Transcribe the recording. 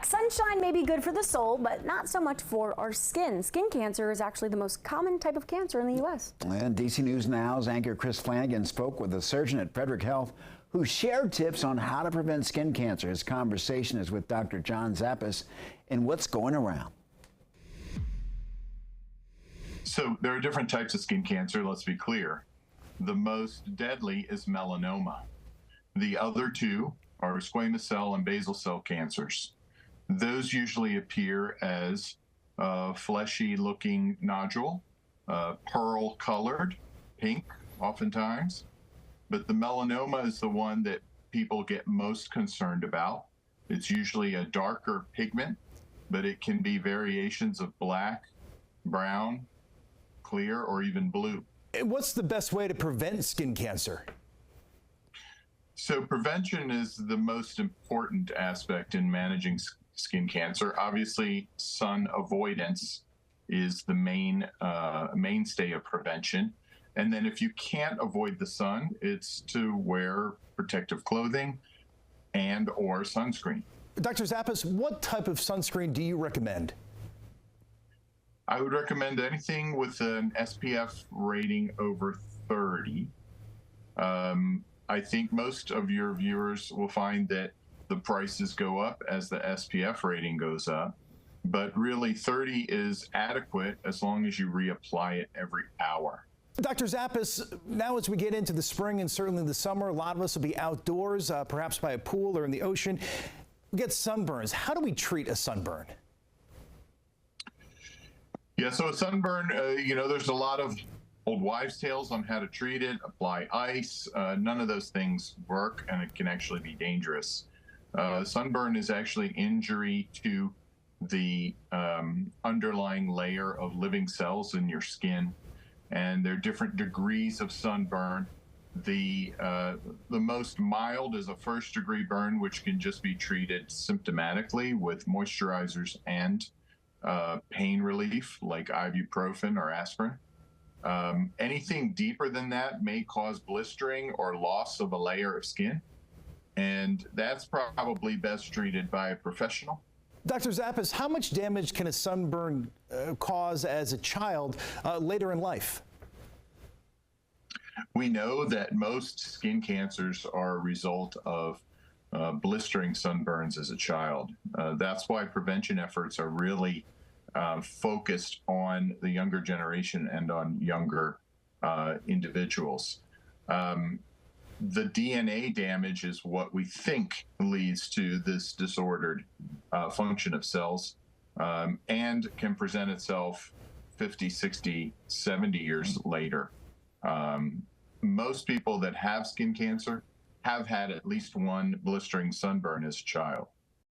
Sunshine may be good for the soul, but not so much for our skin. Skin cancer is actually the most common type of cancer in the U.S. And DC News Now's anchor Chris Flanagan spoke with a surgeon at Frederick Health who shared tips on how to prevent skin cancer. His conversation is with Dr. John Zappis in What's Going Around. So there are different types of skin cancer, let's be clear. The most deadly is melanoma. The other two are squamous cell and basal cell cancers. Those usually appear as a fleshy looking nodule, pearl colored, pink oftentimes. But the melanoma is the one that people get most concerned about. It's usually a darker pigment, but it can be variations of black, brown, clear, or even blue. What's the best way to prevent skin cancer? So prevention is the most important aspect in managing skin cancer. Obviously, sun avoidance is the mainstay of prevention. And then if you can't avoid the sun, it's to wear protective clothing and or sunscreen. Dr. Zappis, what type of sunscreen do you recommend? I would recommend anything with an SPF rating over 30. I think most of your viewers will find that the prices go up as the SPF rating goes up, but really 30 is adequate as long as you reapply it every hour. Dr. Zappis, now as we get into the spring and certainly the summer, a lot of us will be outdoors, perhaps by a pool or in the ocean. We get sunburns. How do we treat a sunburn? Yeah, so a sunburn, there's a lot of old wives' tales on how to treat it, apply ice. None of those things work, and it can actually be dangerous. Sunburn is actually injury to the underlying layer of living cells in your skin, and there are different degrees of sunburn. The most mild is a first-degree burn, which can just be treated symptomatically with moisturizers and pain relief like ibuprofen or aspirin. Anything deeper than that may cause blistering or loss of a layer of skin, and that's probably best treated by a professional. Dr. Zappis, how much damage can a sunburn cause as a child later in life? We know that most skin cancers are a result of blistering sunburns as a child. That's why prevention efforts are really focused on the younger generation and on younger individuals. The DNA damage is what we think leads to this disordered function of cells and can present itself 50, 60, 70 years later. Most people that have skin cancer have had at least one blistering sunburn as a child.